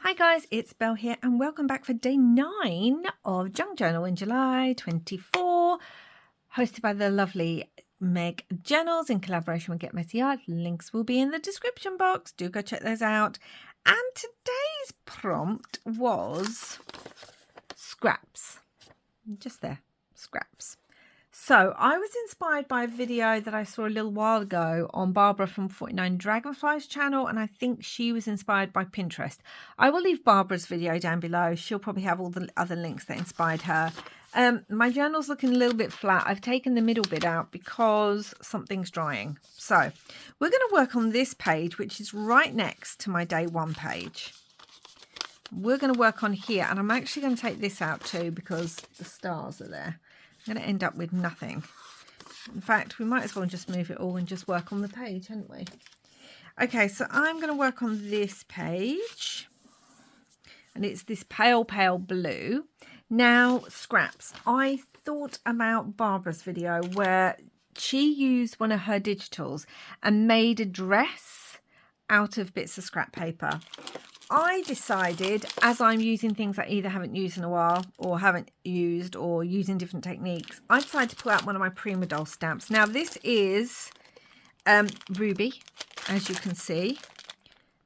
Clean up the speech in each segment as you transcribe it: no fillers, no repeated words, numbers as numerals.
Hi guys, it's Belle here and welcome back for day 9 of Junk Journal in July 24, hosted by the lovely Meg Journals in collaboration with Get Messy Art. Links will be in the description box. Do go check those out. And today's prompt was scraps. Just there, scraps. So I was inspired by a video that I saw a little while ago on Barbara from 49 Dragonflies channel, and I think she was inspired by Pinterest. I will leave Barbara's video down below. She'll probably have all the other links that inspired her. My journal's looking a little bit flat. I've taken the middle bit out because something's drying. So we're going to work on this page, which is right next to my day 1 page. We're going to work on here, and I'm actually going to take this out too because the stars are there. I'm going to end up with nothing. In fact, we might as well just move it all and just work on the page, hadn't we? Okay, so I'm going to work on this page. And it's this pale, pale blue. Now, scraps. I thought about Barbara's video where she used one of her digitals and made a dress out of bits of scrap paper. I decided, as I'm using things I either haven't used in a while or haven't used or using different techniques, I decided to pull out one of my Prima doll stamps. Now, this is Ruby, as you can see.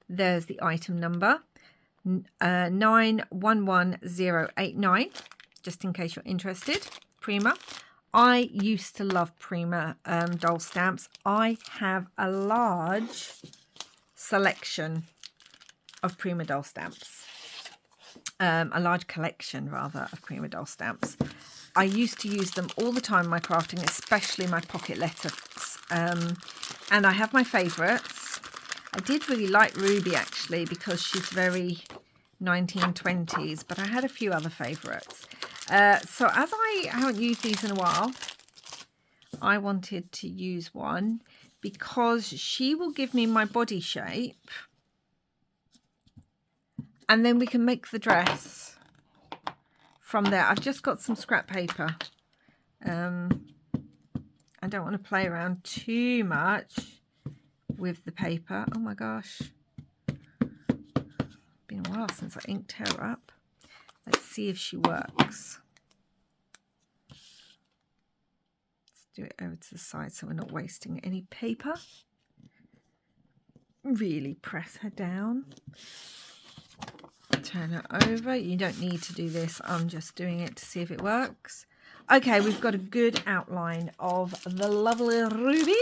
There's the item number, 911089, just in case you're interested. Prima. I used to love Prima doll stamps. I have a large selection of Prima doll stamps, a large collection rather of Prima doll stamps. I used to use them all the time in my crafting, especially my pocket letters, and I have my favourites. I did really like Ruby actually because she's very 1920s, but I had a few other favourites. So as I haven't used these in a while, I wanted to use one because she will give me my body shape. And then we can make the dress from there. I've just got some scrap paper. I don't want to play around too much with the paper. Oh my gosh. Been a while since I inked her up. Let's see if she works. Let's do it over to the side so we're not wasting any paper. Really press her down. Turn it over. You don't need to do this. I'm just doing it to see if it works. Okay, we've got a good outline of the lovely Ruby.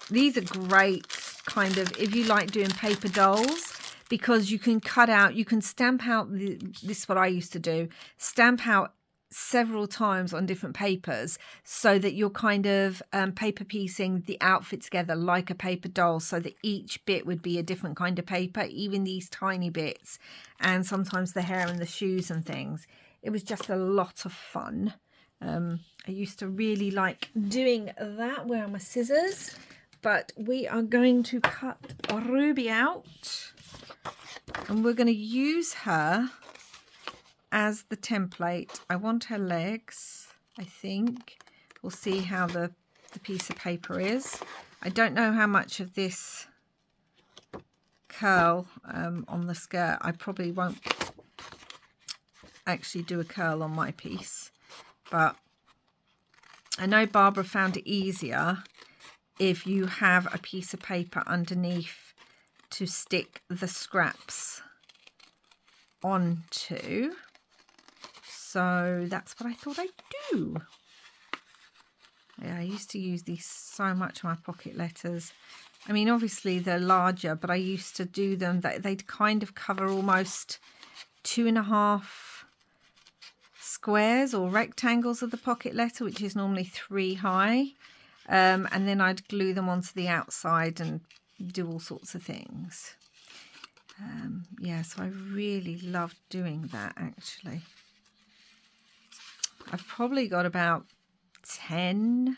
These are great kind of, if you like doing paper dolls, because you can cut out, you can stamp out, this is what I used to do, stamp out several times on different papers so that you're kind of paper piecing the outfit together like a paper doll, so that each bit would be a different kind of paper, even these tiny bits, and sometimes the hair and the shoes and things. It was just a lot of fun. I used to really like doing that. Where are my scissors? But we are going to cut Ruby out and we're going to use her as the template. I want her legs, I think. We'll see how the piece of paper is. I don't know how much of this curl on the skirt. I probably won't actually do a curl on my piece, but I know Barbara found it easier if you have a piece of paper underneath to stick the scraps onto. So that's what I thought I'd do. Yeah, I used to use these so much on my pocket letters. I mean, obviously they're larger, but I used to do them, they'd kind of cover almost 2.5 squares or rectangles of the pocket letter, which is normally 3 high. And then I'd glue them onto the outside and do all sorts of things. Yeah, so I really loved doing that actually. I've probably got about 10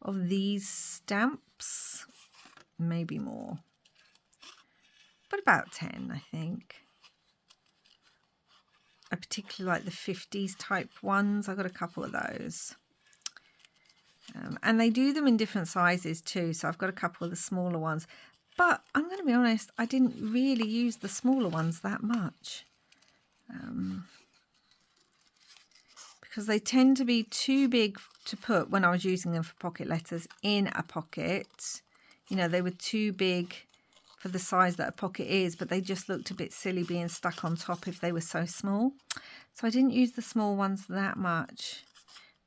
of these stamps, maybe more, but about 10, I think. I particularly like the 50s type ones. I've got a couple of those. And they do them in different sizes too, so I've got a couple of the smaller ones. But I'm going to be honest, I didn't really use the smaller ones that much. Because they tend to be too big to put when I was using them for pocket letters in a pocket. You know, they were too big for the size that a pocket is, but they just looked a bit silly being stuck on top if they were so small. So I didn't use the small ones that much.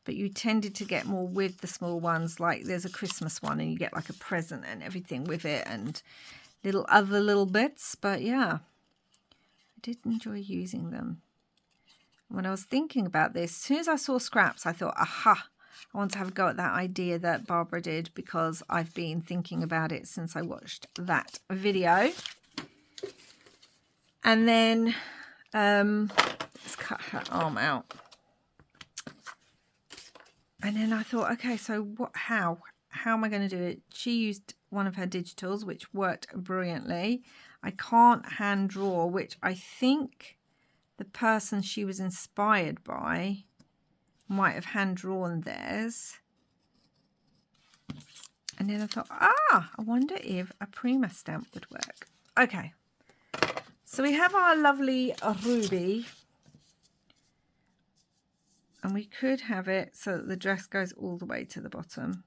But you tended to get more with the small ones, like there's a Christmas one and you get like a present and everything with it and other little bits. But yeah, I did enjoy using them. When I was thinking about this, as soon as I saw scraps, I thought, aha, I want to have a go at that idea that Barbara did, because I've been thinking about it since I watched that video. And then let's cut her arm out. And then I thought, okay, so how am I going to do it? She used one of her digitals, which worked brilliantly. I can't hand draw, which I think the person she was inspired by might have hand drawn theirs. And then I thought, I wonder if a Prima stamp would work. Okay, so we have our lovely ruby. And we could have it so that the dress goes all the way to the bottom.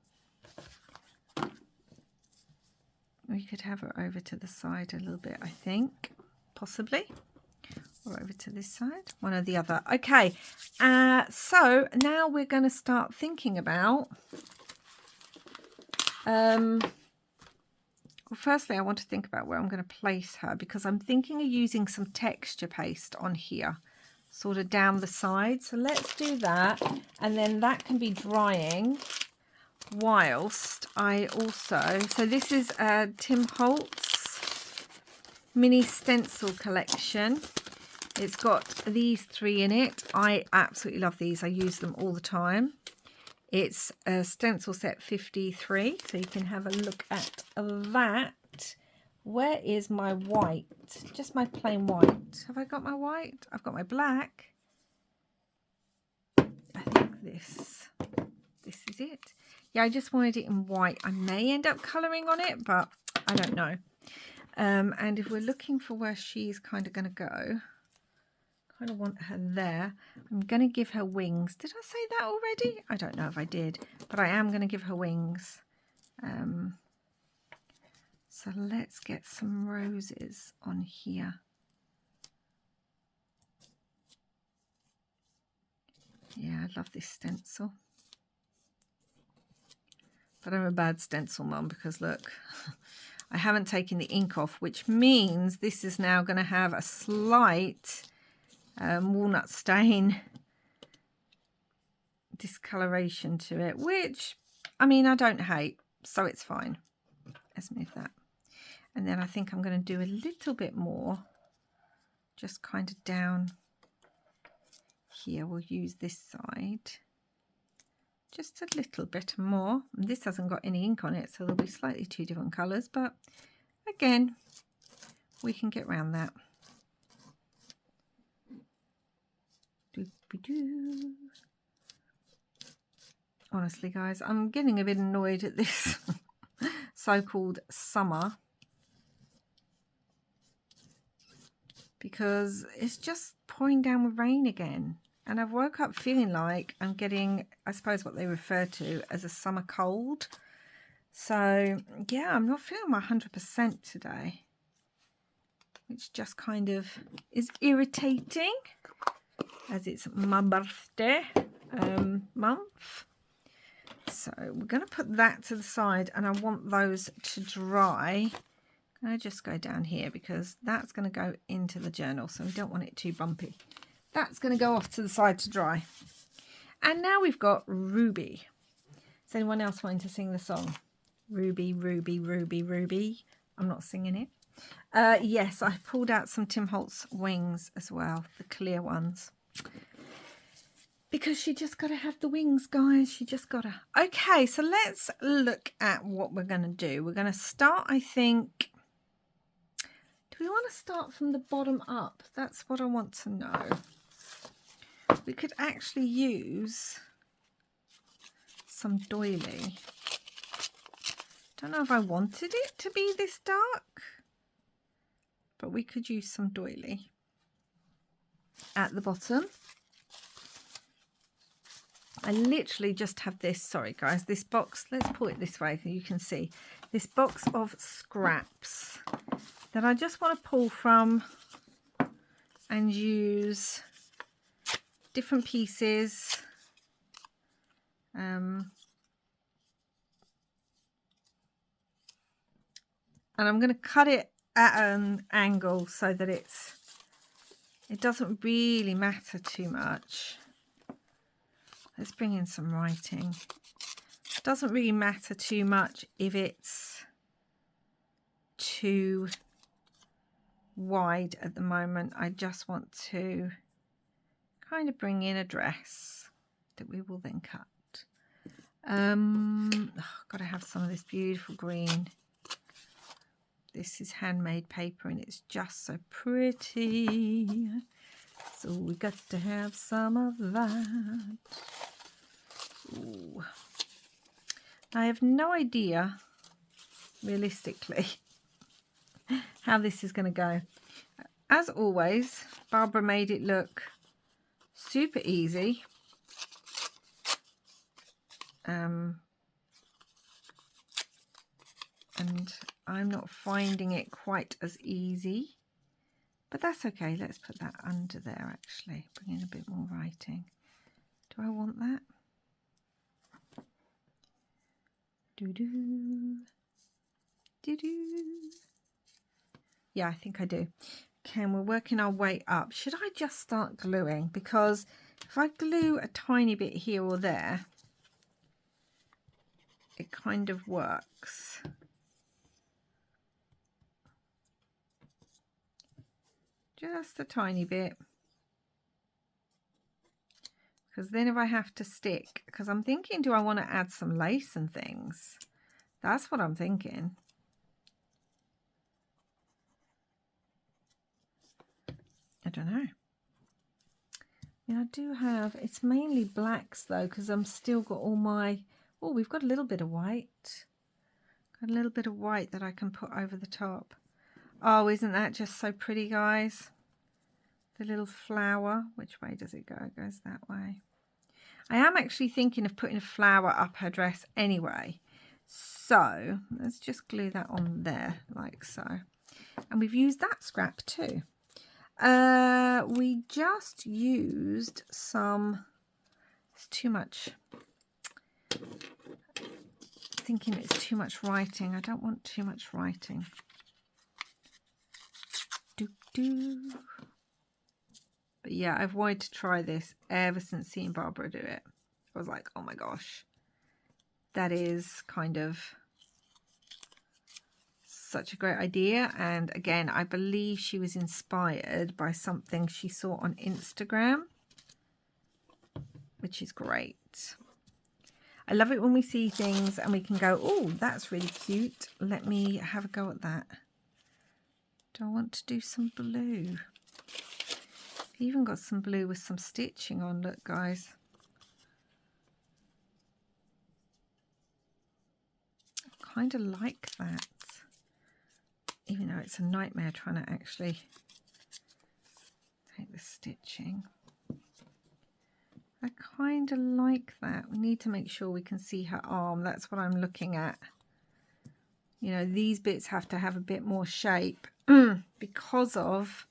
We could have her over to the side a little bit, I think, possibly. Or over to this side, one or the other. Okay, so now we're going to start thinking about... well, firstly, I want to think about where I'm going to place her, because I'm thinking of using some texture paste on here, sort of down the side. So let's do that, and then that can be drying whilst I also... So this is Tim Holtz mini stencil collection. It's got these 3 in it. I absolutely love these. I use them all the time. It's a stencil set 53, so you can have a look at that. Where is my white? Just my plain white. Have I got my white? I've got my black. I think this is it. Yeah, I just wanted it in white. I may end up colouring on it, but I don't know. And if we're looking for where she's kind of going to go, kind of want her there. I'm going to give her wings. Did I say that already? I don't know if I did, but I am going to give her wings. So let's get some roses on here. Yeah, I love this stencil. But I'm a bad stencil mum, because look, I haven't taken the ink off, which means this is now going to have a slight walnut stain discoloration to it, which, I mean, I don't hate, so it's fine. Let's move that. And then I think I'm going to do a little bit more, just kind of down here. We'll use this side just a little bit more. And this hasn't got any ink on it, so there'll be slightly 2 different colours, but again, we can get around that. Doop-a-doo. Honestly, guys, I'm getting a bit annoyed at this so-called summer, because it's just pouring down with rain again. And I've woke up feeling like I'm getting, I suppose, what they refer to as a summer cold. So, yeah, I'm not feeling my 100% today, which just kind of is irritating, as it's my birthday month. So we're going to put that to the side, and I want those to dry. I'm going to just go down here, because that's going to go into the journal, so we don't want it too bumpy. That's going to go off to the side to dry. And now we've got Ruby. Is anyone else wanting to sing the song? Ruby, Ruby, Ruby, Ruby. I'm not singing it. Yes, I pulled out some Tim Holtz wings as well, the clear ones. Because she just got to have the wings, guys. She just got to. Okay, so let's look at what we're going to do. We're going to start, I think... Do we want to start from the bottom up? That's what I want to know. We could actually use some doily. Don't know if I wanted it to be this dark, but we could use some doily at the bottom. I literally just have this, sorry guys, this box, let's pull it this way so you can see, this box of scraps that I just want to pull from and use different pieces. And I'm going to cut it at an angle so that it doesn't really matter too much. Let's bring in some writing. It doesn't really matter too much if it's too wide at the moment. I just want to kind of bring in a dress that we will then cut. Got to have some of this beautiful green. This is handmade paper and it's just so pretty. So we got to have some of that. Ooh. I have no idea, realistically, how this is going to go. As always, Barbara made it look super easy. And I'm not finding it quite as easy. But that's okay. Let's put that under there, actually. Bring in a bit more writing. Do I want that? Do-do. Do-do. Yeah, I think I do. Okay, and we're working our way up. Should I just start gluing? Because if I glue a tiny bit here or there, it kind of works. Just a tiny bit. Because then if I have to stick, because I'm thinking, do I want to add some lace and things? That's what I'm thinking. I don't know. Yeah, I do have, it's mainly blacks though, because I'm still got all my, oh, we've got a little bit of white. Got a little bit of white that I can put over the top. Oh, isn't that just so pretty, guys? The little flower. Which way does it go? It goes that way. I am actually thinking of putting a flower up her dress anyway. So let's just glue that on there like so. And we've used that scrap too. We just used some, it's too much. Thinking it's too much writing. I don't want too much writing. Do. But yeah, I've wanted to try this ever since seeing Barbara do it. I was like, oh my gosh, that is kind of such a great idea. And again, I believe she was inspired by something she saw on Instagram, which is great. I love it when we see things and we can go, oh, that's really cute. Let me have a go at that. Do I want to do some blue? Even got some blue with some stitching on. Look, guys. I kind of like that. Even though it's a nightmare trying to actually take the stitching. I kind of like that. We need to make sure we can see her arm. That's what I'm looking at. You know, these bits have to have a bit more shape because of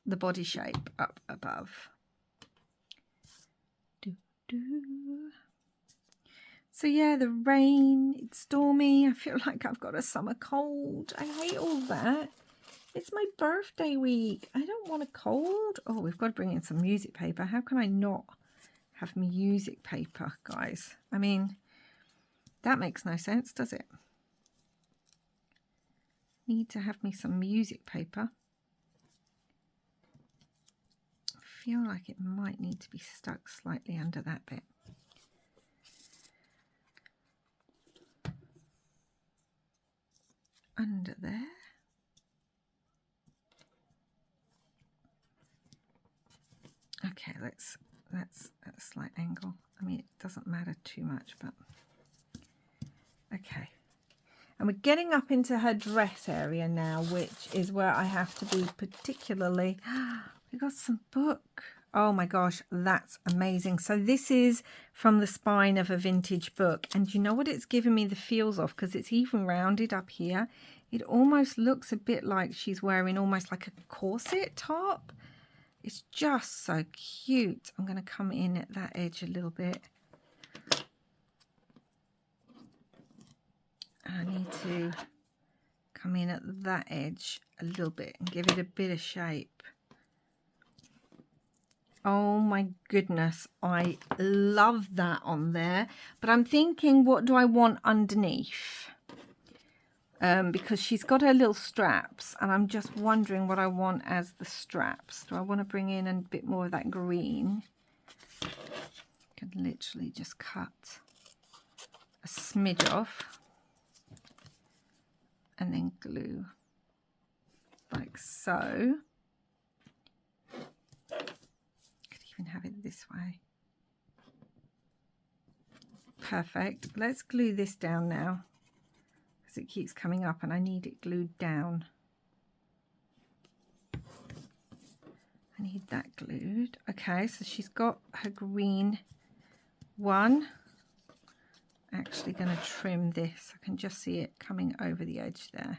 the body shape up above. So yeah, the rain, it's stormy. I feel like I've got a summer cold. I hate all that. It's my birthday week. I don't want a cold. Oh, we've got to bring in some music paper. How can I not have music paper, guys? I mean, that makes no sense, does it? Need to have me some music paper. I feel like it might need to be stuck slightly under that bit. Under there. Okay, that's at a slight angle. I mean, it doesn't matter too much, but Okay. And we're getting up into her dress area now, which is where I have to be particularly... We got some book. Oh my gosh, that's amazing. So this is from the spine of a vintage book. And you know what it's given me the feels of? Because it's even rounded up here. It almost looks a bit like she's wearing almost like a corset top. It's just so cute. I'm going to come in at that edge a little bit. I need to come in at that edge a little bit and give it a bit of shape. Oh my goodness, I love that on there. But I'm thinking, what do I want underneath? Because she's got her little straps, and I'm just wondering what I want as the straps. Do I want to bring in a bit more of that green? I can literally just cut a smidge off and then glue like so. Have it this way. Perfect. Let's glue this down now because it keeps coming up and I need it glued down. I need that glued. Okay, so she's got her green one. Actually going to trim this. I can just see it coming over the edge there.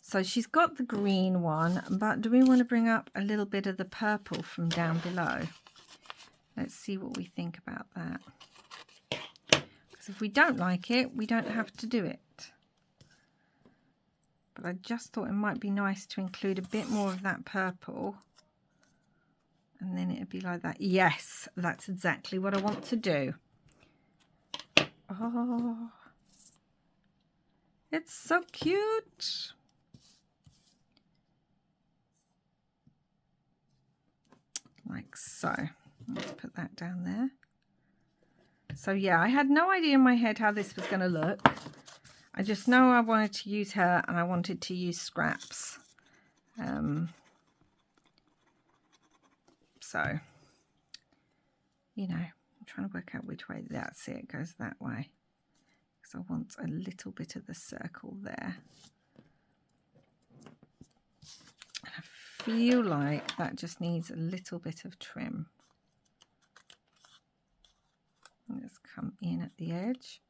So she's got the green one, but do we want to bring up a little bit of the purple from down below? Let's see what we think about that. Because if we don't like it, we don't have to do it. But I just thought it might be nice to include a bit more of that purple. And then it'd be like that. Yes, that's exactly what I want to do. Oh, it's so cute. Like so. Let's put that down there. So yeah, I had no idea in my head how this was going to look. I just know I wanted to use her and I wanted to use scraps. So, you know, I'm trying to work out which way. That's it, it goes that way. Because I want a little bit of the circle there. I feel like that just needs a little bit of trim. Let's come in at the edge.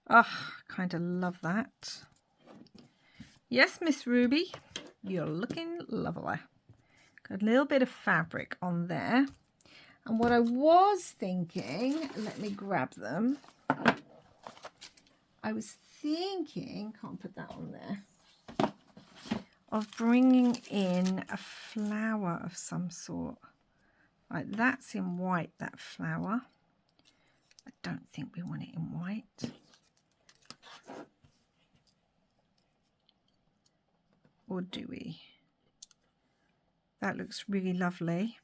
Oh, kind of love that. Yes, Miss Ruby, you're looking lovely. Got a little bit of fabric on there. And what I was thinking, let me grab them. I was thinking, can't put that on there, of bringing in a flower of some sort. Like that's in white, that flower. I don't think we want it in white. Or do we? That looks really lovely.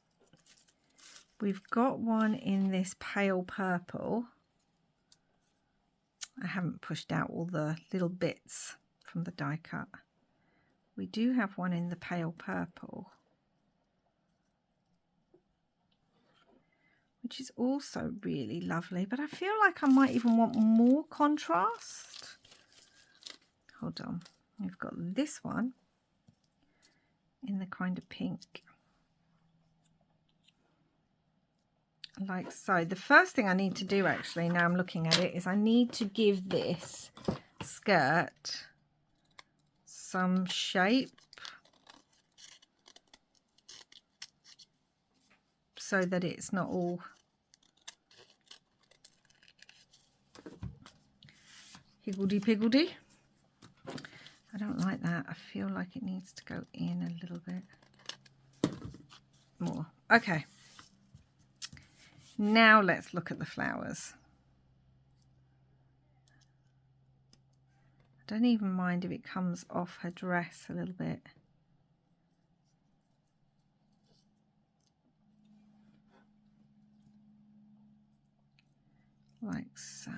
We've got one in this pale purple. I haven't pushed out all the little bits from the die cut. We do have one in the pale purple, which is also really lovely, but I feel like I might even want more contrast. Hold on, we've got this one in the kind of pink. Like so. The first thing I need to do actually, now I'm looking at it, is I need to give this skirt some shape so that it's not all higgledy-piggledy. I don't like that. I feel like it needs to go in a little bit more. Okay. Now let's look at the flowers. I don't even mind if it comes off her dress a little bit. Like so.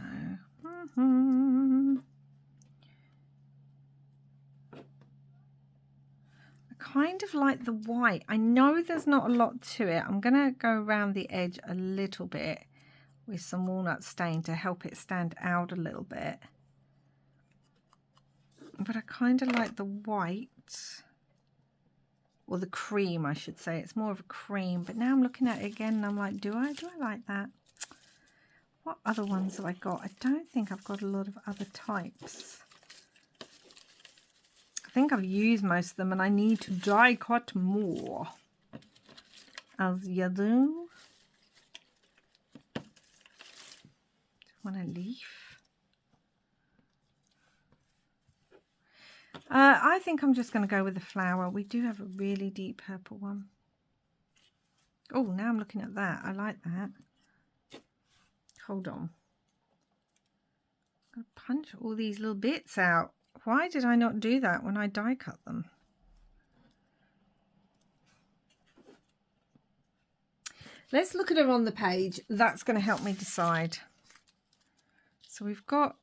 I kind of like the white. I know there's not a lot to it. I'm going to go around the edge a little bit with some walnut stain to help it stand out a little bit. But I kind of like the white, or the cream, I should say. It's more of a cream, but now I'm looking at it again and I'm like, do I like that? What other ones have I got? I don't think I've got a lot of other types. I think I've used most of them and I need to die cut more. As you do. Want a leaf? I think I'm just going to go with the flower. We do have a really deep purple one. Oh, now I'm looking at that. I like that. Hold on. I'm going to punch all these little bits out. Why did I not do that when I die cut them? Let's look at her on the page. That's going to help me decide. So we've got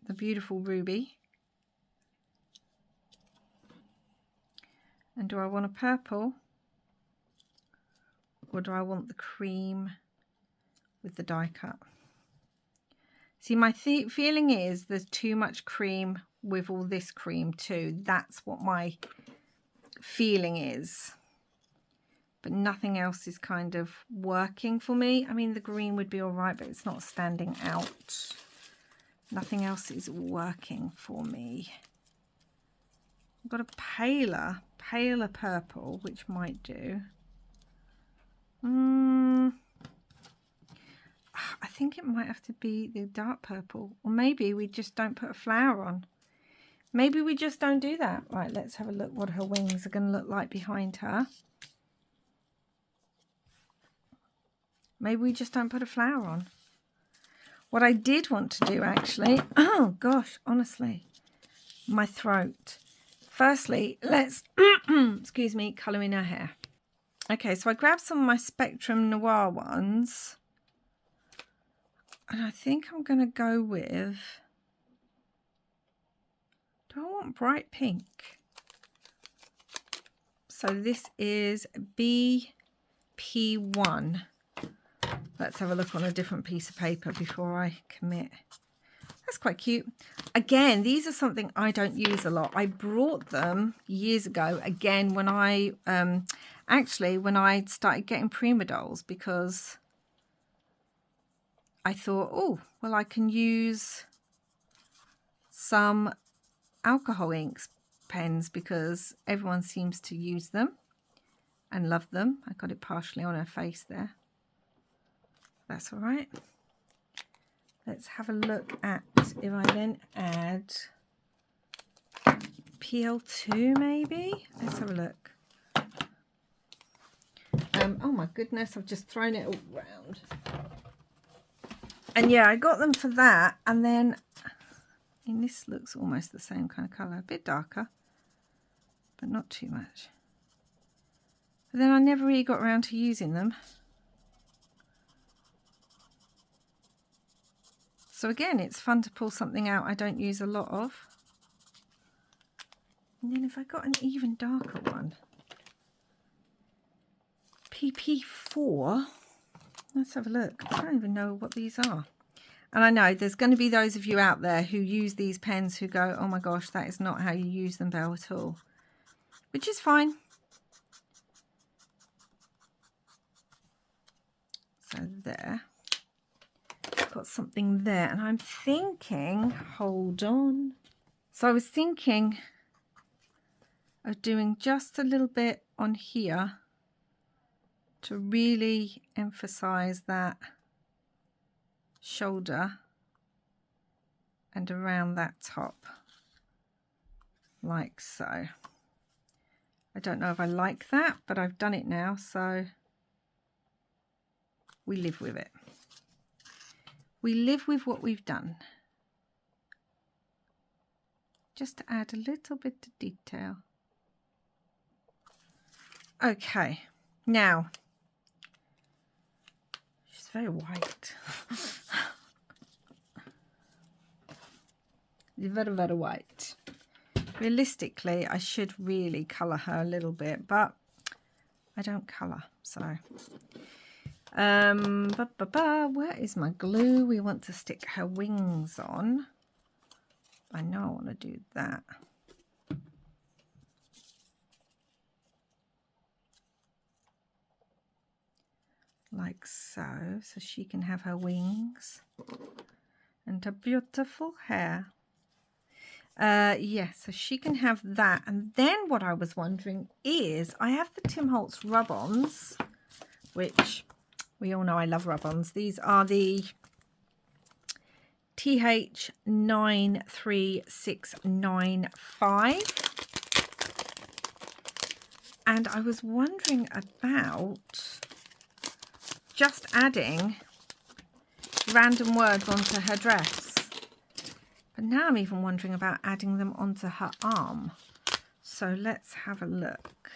the beautiful ruby. And do I want a purple? Or do I want the cream with the die cut? See, my feeling is there's too much cream with all this cream too. That's what my feeling is. But nothing else is kind of working for me. I mean, the green would be all right, but it's not standing out. Nothing else is working for me. I've got a paler purple, which might do. I think it might have to be the dark purple, or maybe we just don't put a flower on. Maybe we just don't do that. Right, let's have a look what her wings are going to look like behind her. Maybe we just don't put a flower on. What I did want to do actually, oh gosh, honestly, my throat. Firstly, let's, excuse me, colour in her hair. Okay, so I grabbed some of my Spectrum Noir ones. And I think I'm going to go with, do I want bright pink? So this is BP1. Let's have a look on a different piece of paper before I commit. That's quite cute. Again, these are something I don't use a lot. I brought them years ago, again, when I, actually, when I started getting Prima dolls, because I thought, oh, well, I can use some alcohol inks pens because everyone seems to use them and love them. I got it partially on her face there. That's all right. Let's have a look at if I then add PL2 maybe. Let's have a look. Oh my goodness, I've just thrown it all around. And yeah, I got them for that. And then, and this looks almost the same kind of colour, a bit darker, but not too much. But then I never really got around to using them. So again, it's fun to pull something out I don't use a lot of. And then if I got an even darker one, PP4, let's have a look. I don't even know what these are. And I know there's going to be those of you out there who use these pens who go, oh my gosh, that is not how you use them, Belle, at all. Which is fine. So there. Got something there, and I'm thinking, hold on. So I was thinking of doing just a little bit on here to really emphasize that shoulder and around that top, like so. I don't know if I like that, but I've done it now, so we live with it. We live with what we've done. Just to add a little bit of detail. Okay, now, she's very white. Very, very white. Realistically, I should really colour her a little bit, but I don't colour, so. Where is my glue? We want to stick her wings on. I know I want to do that. Like so, so she can have her wings and her beautiful hair. Yes, so she can have that. And then what I was wondering is, I have the Tim Holtz rub-ons, which we all know I love rub-ons. These are the TH93695. And I was wondering about just adding random words onto her dress. But now I'm even wondering about adding them onto her arm. So let's have a look.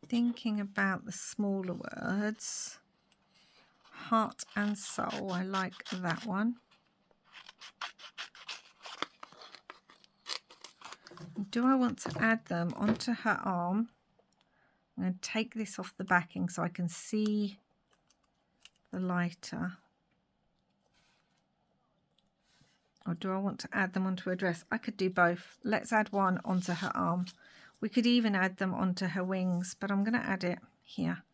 Thinking about the smaller words. Heart and soul. I like that one. Do I want to add them onto her arm? I'm going to take this off the backing so I can see the lighter. Or do I want to add them onto her dress? I could do both. Let's add one onto her arm. We could even add them onto her wings, but I'm going to add it here.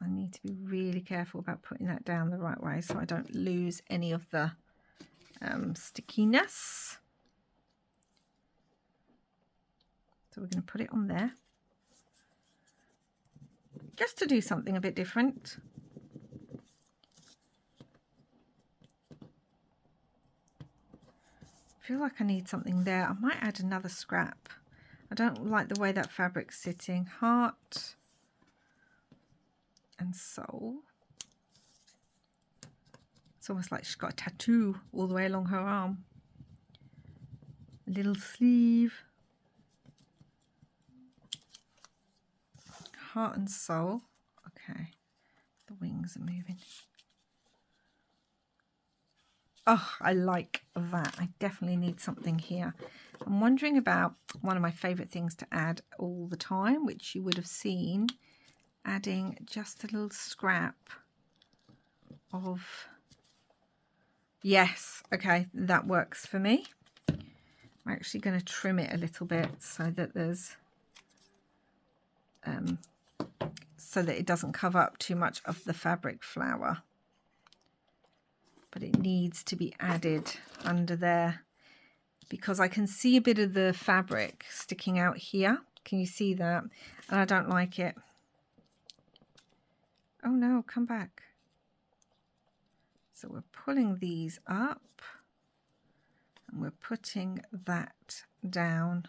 I need to be really careful about putting that down the right way so I don't lose any of the stickiness. So we're going to put it on there. Just to do something a bit different. I feel like I need something there. I might add another scrap. I don't like the way that fabric's sitting. Heart and soul. It's almost like she's got a tattoo all the way along her arm. A little sleeve. Heart and soul. Okay, the wings are moving. Oh, I like that. I definitely need something here. I'm wondering about one of my favourite things to add all the time, which you would have seen, adding just a little scrap of, yes, okay, that works for me. I'm actually going to trim it a little bit so that there's so that it doesn't cover up too much of the fabric flower, but it needs to be added under there because I can see a bit of the fabric sticking out here. Can you see that? And I don't like it. Oh no, come back. So we're pulling these up and we're putting that down.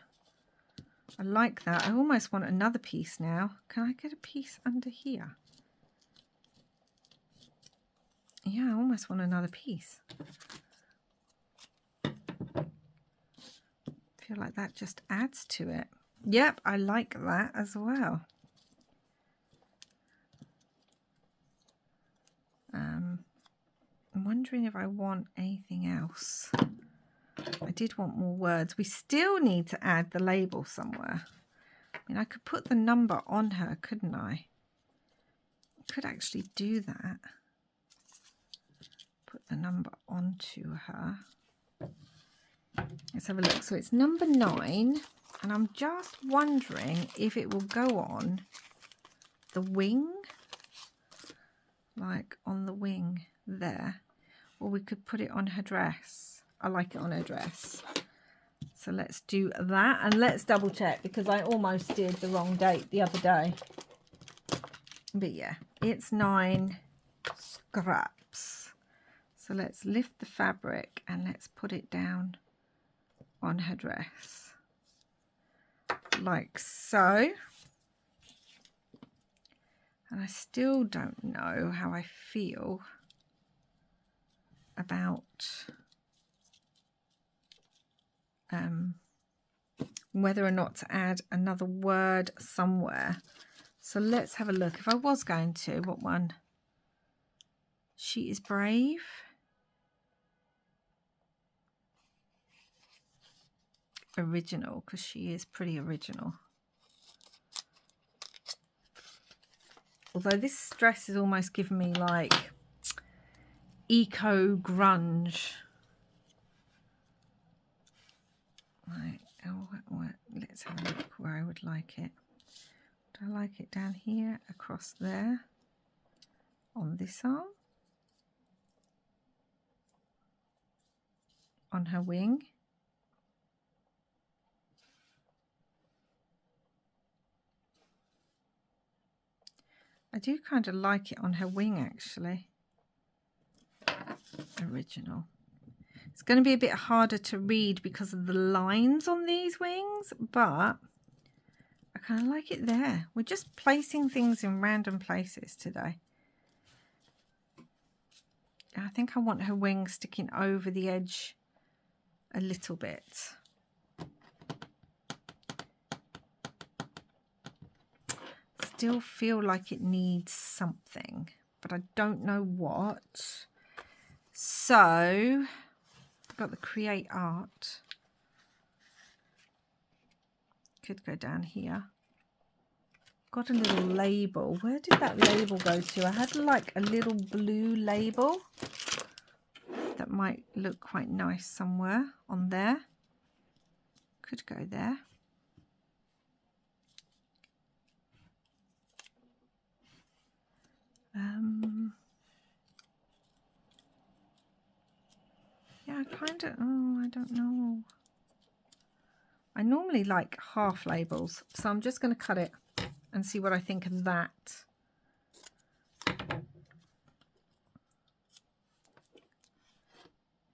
I like that. I almost want another piece now. Can I get a piece under here? Yeah, I almost want another piece. I feel like that just adds to it. Yep, I like that as well. I'm wondering if I want anything else. I did want more words. We still need to add the label somewhere. I mean, I could put the number on her, couldn't I? I could actually do that. Put the number onto her. Let's have a look. So it's number 9, and I'm just wondering if it will go on the wing, like on the wing there, or we could put it on her dress. I like it on her dress. So let's do that, and let's double check because I almost did the wrong date the other day. But yeah, it's 9 scraps. So let's lift the fabric and let's put it down on her dress. Like so. And I still don't know how I feel about whether or not to add another word somewhere. So let's have a look. If I was going to, what one? She is brave. Original, because she is pretty original. Although this dress is almost giving me like eco grunge. Right, let's have a look where I would like it. Do I like it down here, across there, on this arm, on her wing? I do kind of like it on her wing, actually. Original. It's going to be a bit harder to read because of the lines on these wings, but I kind of like it there. We're just placing things in random places today. I think I want her wing sticking over the edge a little bit. Still feel like it needs something, but I don't know what. So I've got the create art. Could go down here. Got a little label. Where did that label go to? I had like a little blue label that might look quite nice somewhere on there. Could go there. Yeah, I kind of, I don't know. I normally like half labels, so I'm just going to cut it and see what I think of that.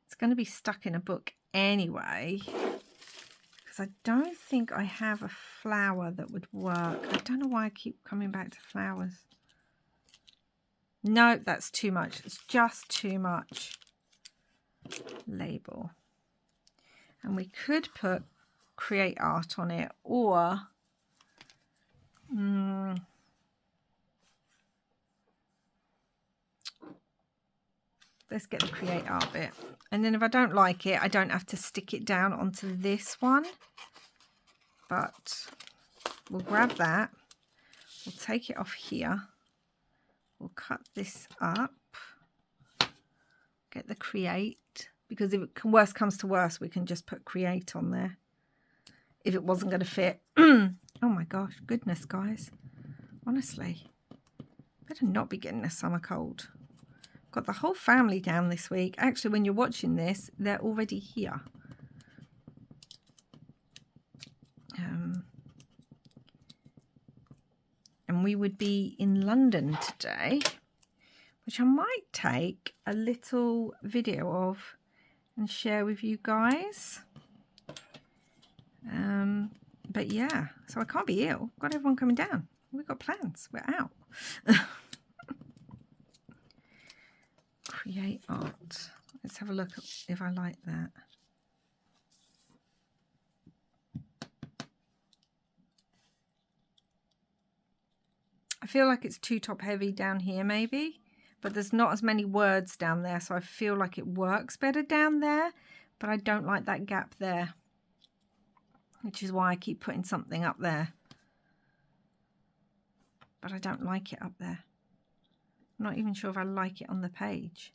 It's going to be stuck in a book anyway, because I don't think I have a flower that would work. I don't know why I keep coming back to flowers. No, that's too much. It's just too much. Label. And we could put create art on it, or let's get the create art bit, and then if I don't like it, I don't have to stick it down onto this one, but we'll grab that, we'll take it off here, we'll cut this up, get the create, because if it worst comes to worst, we can just put create on there if it wasn't going to fit. Oh my gosh, goodness, guys, honestly, better not be getting a summer cold. Got the whole family down this week. Actually, when you're watching this, they're already here. And we would be in London today, which I might take a little video of and share with you guys. But yeah, so I can't be ill. Got everyone coming down. We've got plans. We're out. Create art. Let's have a look at if I like that. I feel like it's too top heavy down here maybe, but there's not as many words down there, so I feel like it works better down there, but I don't like that gap there, which is why I keep putting something up there. But I don't like it up there. I'm not even sure if I like it on the page.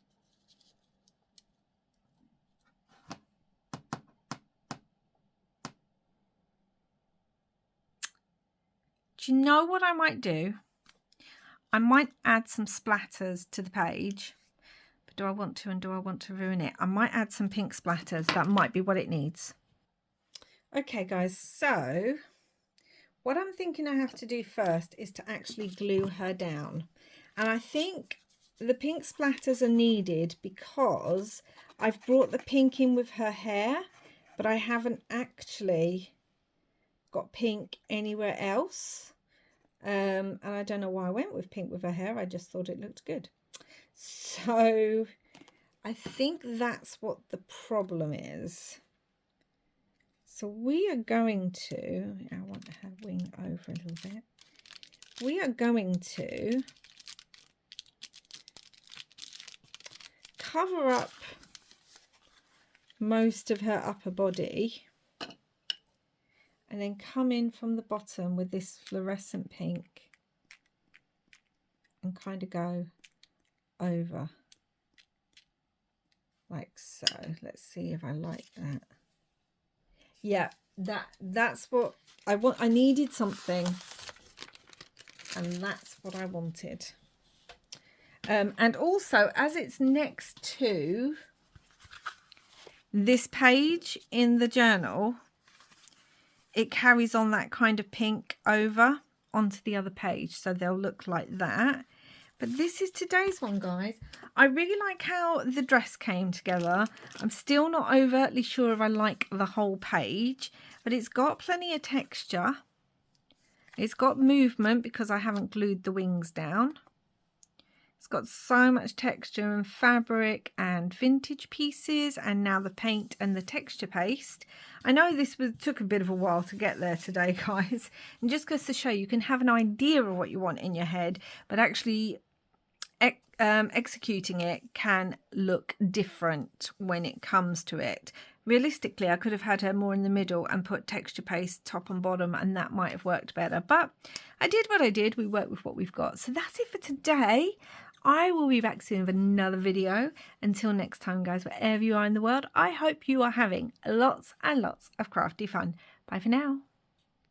Do you know what I might do? I might add some splatters to the page. But do I want to, and do I want to ruin it? I might add some pink splatters. That might be what it needs. Okay, guys, so what I'm thinking I have to do first is to actually glue her down. And I think the pink splatters are needed because I've brought the pink in with her hair, but I haven't actually got pink anywhere else. And I don't know why I went with pink with her hair. I just thought it looked good. So I think that's what the problem is. So we are going to, I want her wing over a little bit. We are going to cover up most of her upper body and then come in from the bottom with this fluorescent pink and kind of go over like so. Let's see if I like that. Yeah, that's what I want. I needed something, and that's what I wanted. And also, as it's next to this page in the journal, it carries on that kind of pink over onto the other page, so they'll look like that. But this is today's one, guys. I really like how the dress came together. I'm still not overtly sure if I like the whole page, but it's got plenty of texture. It's got movement because I haven't glued the wings down. It's got so much texture and fabric and vintage pieces, and now the paint and the texture paste. I know this took a bit of a while to get there today, guys. And just goes to show you can have an idea of what you want in your head, but actually executing it can look different when it comes to it. Realistically, I could have had her more in the middle and put texture paste top and bottom, and that might have worked better. But I did what I did. We worked with what we've got. So that's it for today. I will be back soon with another video. Until next time, guys, wherever you are in the world, I hope you are having lots and lots of crafty fun. Bye for now.